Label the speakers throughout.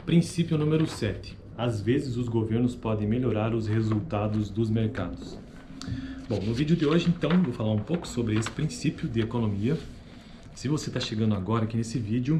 Speaker 1: Princípio número 7. Às vezes os governos podem melhorar os resultados dos mercados. Bom, no vídeo de hoje, então, vou falar um pouco sobre esse princípio de economia. Se você está chegando agora aqui nesse vídeo,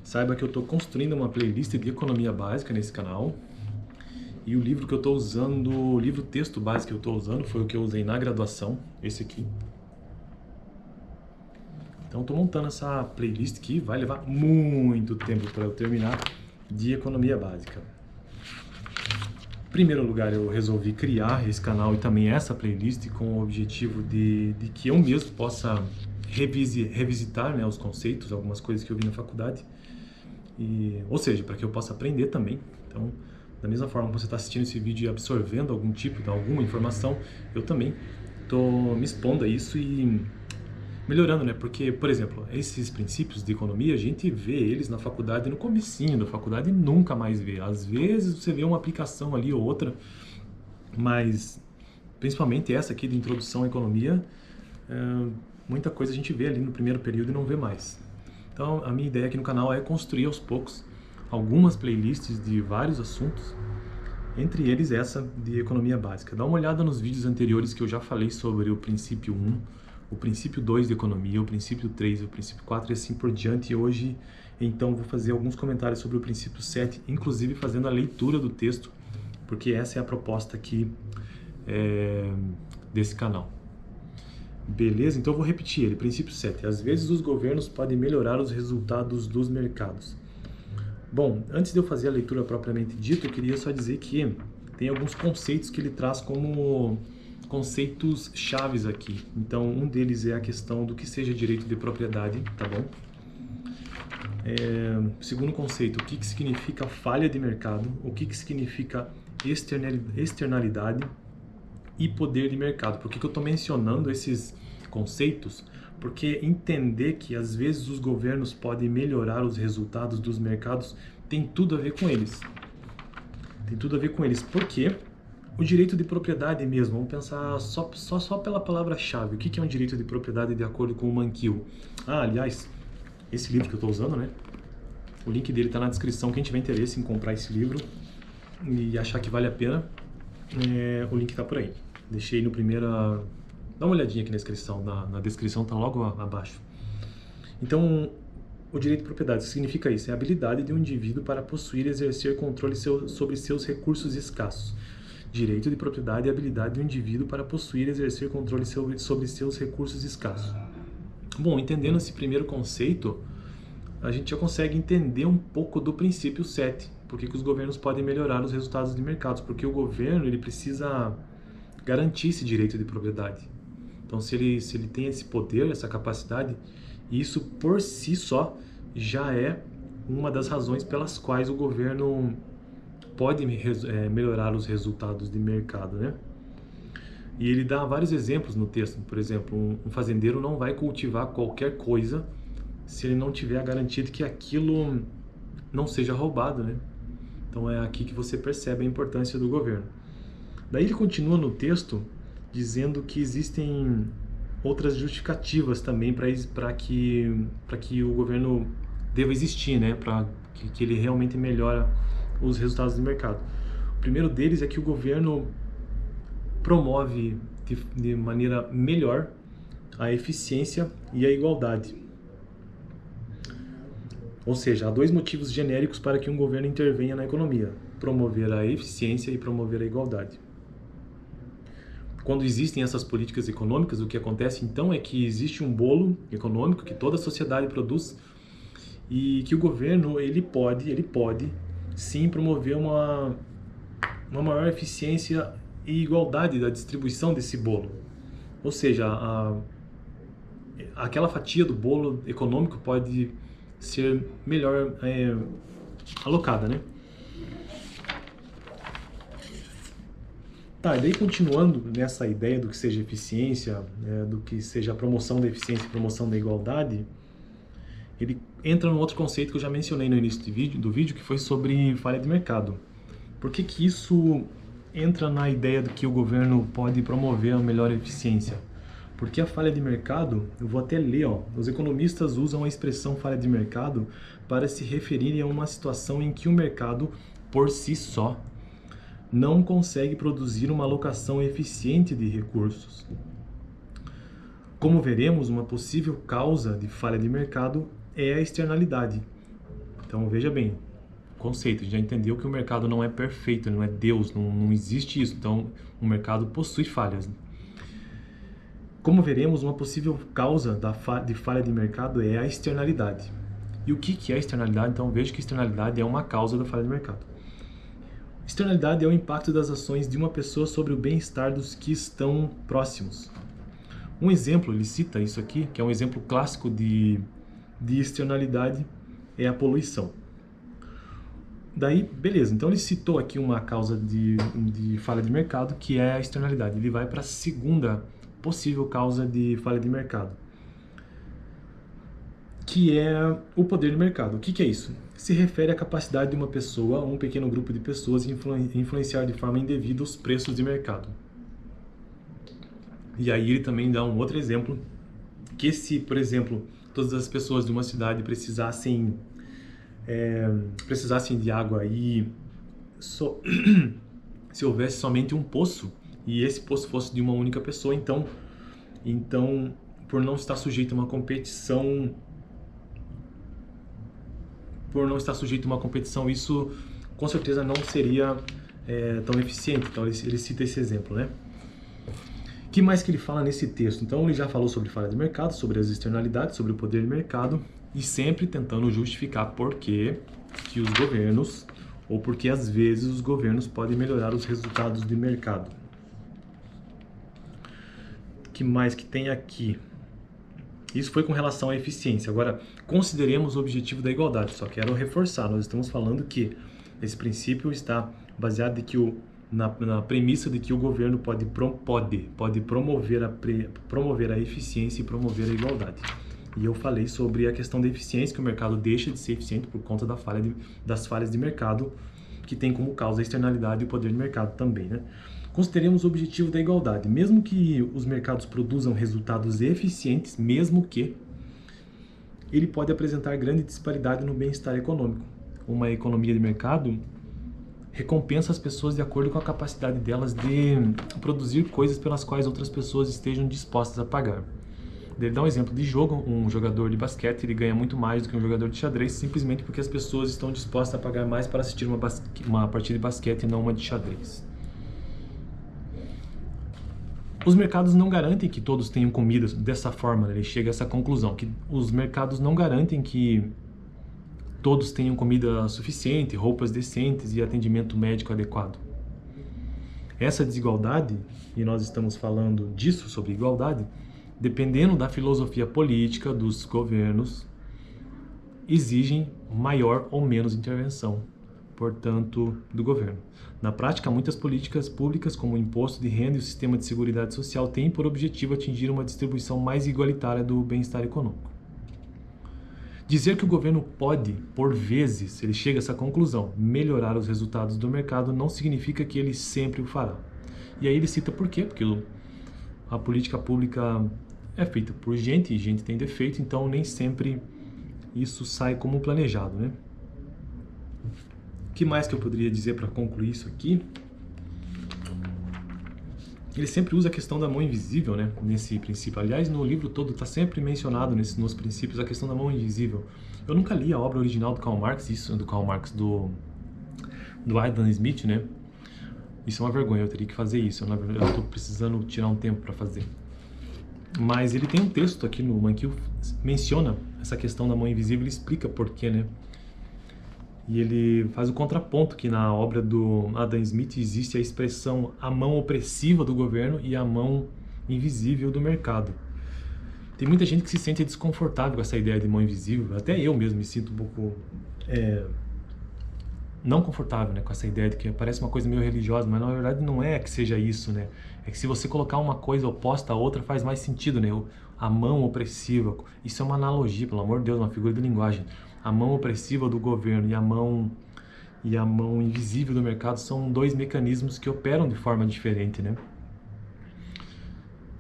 Speaker 1: saiba que eu estou construindo uma playlist de economia básica nesse canal. E o livro que eu estou usando, o livro texto básico que eu estou usando foi o que eu usei na graduação, esse aqui. Então estou montando essa playlist que vai levar muito tempo para eu terminar, de economia básica. Em primeiro lugar, eu resolvi criar esse canal e também essa playlist com o objetivo de que eu mesmo possa revisitar, né, os conceitos, algumas coisas que eu vi na faculdade, ou seja, para que eu possa aprender também. Então, da mesma forma que você está assistindo esse vídeo e absorvendo algum tipo de alguma informação, eu também estou me expondo a isso e melhorando, né? Porque, por exemplo, esses princípios de economia, a gente vê eles na faculdade, no comecinho da faculdade, e nunca mais vê. Às vezes você vê uma aplicação ali ou outra, mas principalmente essa aqui de introdução à economia, muita coisa a gente vê ali no primeiro período e não vê mais. Então, a minha ideia aqui no canal é construir aos poucos algumas playlists de vários assuntos, entre eles essa de economia básica. Dá uma olhada nos vídeos anteriores que eu já falei sobre o princípio 1, o princípio 2 de economia, o princípio 3, o princípio 4 e assim por diante. E hoje, então, vou fazer alguns comentários sobre o princípio 7, inclusive fazendo a leitura do texto, porque essa é a proposta aqui desse canal. Beleza? Então eu vou repetir ele. Princípio 7. Às vezes os governos podem melhorar os resultados dos mercados. Bom, antes de eu fazer a leitura propriamente dita, eu queria só dizer que tem alguns conceitos que ele traz como conceitos chaves aqui. Então, um deles é a questão do que seja direito de propriedade, tá bom? Segundo conceito, o que significa falha de mercado, o que significa externalidade e poder de mercado. Por que eu estou mencionando esses conceitos? Porque entender que às vezes os governos podem melhorar os resultados dos mercados tem tudo a ver com eles. Tem tudo a ver com eles. Por quê? O direito de propriedade mesmo, vamos pensar só pela palavra-chave. O que é um direito de propriedade de acordo com o Mankiw? Aliás, esse livro que eu estou usando, né? O link dele está na descrição. Quem tiver interesse em comprar esse livro e achar que vale a pena, o link está por aí. Deixei no primeiro... Dá uma olhadinha aqui na descrição. Na descrição está logo abaixo. Então, o direito de propriedade significa isso. É a habilidade de um indivíduo para possuir e exercer controle sobre seus recursos escassos. Direito de propriedade é a habilidade do indivíduo para possuir e exercer controle sobre seus recursos escassos. Bom, entendendo esse primeiro conceito, a gente já consegue entender um pouco do princípio 7. Por que os governos podem melhorar os resultados de mercados? Porque o governo ele precisa garantir esse direito de propriedade. Então, se ele tem esse poder, essa capacidade, isso por si só já é uma das razões pelas quais o governo pode melhorar os resultados de mercado, né? E ele dá vários exemplos no texto. Por exemplo, um fazendeiro não vai cultivar qualquer coisa se ele não tiver a garantia de que aquilo não seja roubado, né? Então é aqui que você percebe a importância do governo. Daí ele continua no texto dizendo que existem outras justificativas também para que o governo deva existir, né? Para que ele realmente melhore os resultados do mercado. O primeiro deles é que o governo promove de maneira melhor a eficiência e a igualdade. Ou seja, há dois motivos genéricos para que um governo intervenha na economia: promover a eficiência e promover a igualdade. Quando existem essas políticas econômicas, o que acontece então é que existe um bolo econômico que toda a sociedade produz e que o governo ele pode sim promover uma maior eficiência e igualdade da distribuição desse bolo. Ou seja, aquela fatia do bolo econômico pode ser melhor alocada, né? Tá, e daí continuando nessa ideia do que seja eficiência, do que seja a promoção da eficiência e promoção da igualdade, ele entra num outro conceito que eu já mencionei no início do vídeo, que foi sobre falha de mercado. Por que isso entra na ideia de que o governo pode promover a melhor eficiência? Porque a falha de mercado, eu vou até ler, ó, os economistas usam a expressão falha de mercado para se referirem a uma situação em que o mercado, por si só, não consegue produzir uma alocação eficiente de recursos. Como veremos, uma possível causa de falha de mercado é a externalidade. Então, veja bem, conceito, a gente já entendeu que o mercado não é perfeito, não é Deus, não existe isso. Então, o mercado possui falhas. Como veremos, uma possível causa de falha de mercado é a externalidade. E o que é a externalidade? Então, veja que externalidade é uma causa da falha de mercado. Externalidade é o impacto das ações de uma pessoa sobre o bem-estar dos que estão próximos. Um exemplo, ele cita isso aqui, que é um exemplo clássico de externalidade, é a poluição. Daí, beleza, então ele citou aqui uma causa de falha de mercado, que é a externalidade. Ele vai para a segunda possível causa de falha de mercado, que é o poder de mercado. O que é isso? Se refere à capacidade de uma pessoa ou um pequeno grupo de pessoas influenciar de forma indevida os preços de mercado. E aí ele também dá um outro exemplo, que se, por exemplo, todas as pessoas de uma cidade precisassem de água e se houvesse somente um poço, e esse poço fosse de uma única pessoa, então por não estar sujeito a uma competição, isso com certeza não seria tão eficiente. Então ele cita esse exemplo, né? O que mais que ele fala nesse texto? Então ele já falou sobre falha de mercado, sobre as externalidades, sobre o poder de mercado, e sempre tentando justificar por que os governos, ou porque às vezes os governos podem melhorar os resultados de mercado. O que mais que tem aqui? Isso foi com relação à eficiência. Agora, consideremos o objetivo da igualdade. Só quero reforçar, nós estamos falando que esse princípio está baseado na premissa de que o governo pode promover a eficiência e promover a igualdade. E eu falei sobre a questão da eficiência, que o mercado deixa de ser eficiente por conta das falhas de mercado, que tem como causa a externalidade e o poder de mercado também, né? Consideremos o objetivo da igualdade. Mesmo que os mercados produzam resultados eficientes, mesmo que ele pode apresentar grande disparidade no bem-estar econômico. Uma economia de mercado recompensa as pessoas de acordo com a capacidade delas de produzir coisas pelas quais outras pessoas estejam dispostas a pagar. Ele dá um exemplo de jogo: um jogador de basquete ele ganha muito mais do que um jogador de xadrez, simplesmente porque as pessoas estão dispostas a pagar mais para assistir uma partida de basquete e não uma de xadrez. Os mercados não garantem que todos tenham comida dessa forma, né? Ele chega a essa conclusão, que os mercados não garantem que todos tenham comida suficiente, roupas decentes e atendimento médico adequado. Essa desigualdade, e nós estamos falando disso, sobre igualdade, dependendo da filosofia política dos governos, exigem maior ou menos intervenção, portanto, do governo. Na prática, muitas políticas públicas, como o imposto de renda e o sistema de seguridade social, têm por objetivo atingir uma distribuição mais igualitária do bem-estar econômico. Dizer que o governo pode, por vezes, ele chega a essa conclusão, melhorar os resultados do mercado, não significa que ele sempre o fará. E aí ele cita por quê? Porque a política pública é feita por gente, e gente tem defeito, então nem sempre isso sai como planejado, né? O que mais que eu poderia dizer para concluir isso aqui? Ele sempre usa a questão da mão invisível, né, nesse princípio. Aliás, no livro todo está sempre mencionado nos princípios a questão da mão invisível. Eu nunca li a obra original do Karl Marx, do Adam Smith, né? Isso é uma vergonha, eu teria que fazer isso. Eu estou precisando tirar um tempo para fazer. Mas ele tem um texto aqui no Mankiw que menciona essa questão da mão invisível, ele explica por quê, né? E ele faz o contraponto que na obra do Adam Smith existe a expressão a mão opressiva do governo e a mão invisível do mercado. Tem muita gente que se sente desconfortável com essa ideia de mão invisível, até eu mesmo me sinto um pouco não confortável, né, com essa ideia de que parece uma coisa meio religiosa, mas na verdade não é que seja isso, né? É que se você colocar uma coisa oposta à outra faz mais sentido, né? A mão opressiva, isso é uma analogia, pelo amor de Deus, uma figura de linguagem. A mão opressiva do governo e a mão invisível do mercado são dois mecanismos que operam de forma diferente, né?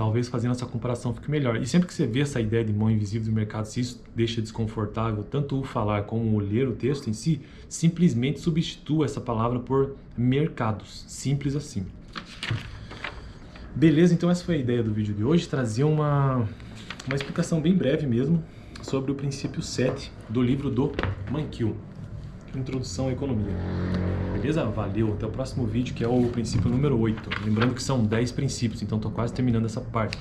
Speaker 1: talvez fazendo essa comparação fique melhor. E sempre que você vê essa ideia de mão invisível do mercado, se isso deixa desconfortável, tanto o falar como o ler o texto em si, simplesmente substitua essa palavra por mercados. Simples assim. Beleza, então essa foi a ideia do vídeo de hoje, trazer uma explicação bem breve mesmo sobre o princípio 7 do livro do Mankiw, Introdução à Economia. Beleza? Valeu, até o próximo vídeo, que é o princípio número 8. Lembrando que são 10 princípios, então estou quase terminando essa parte.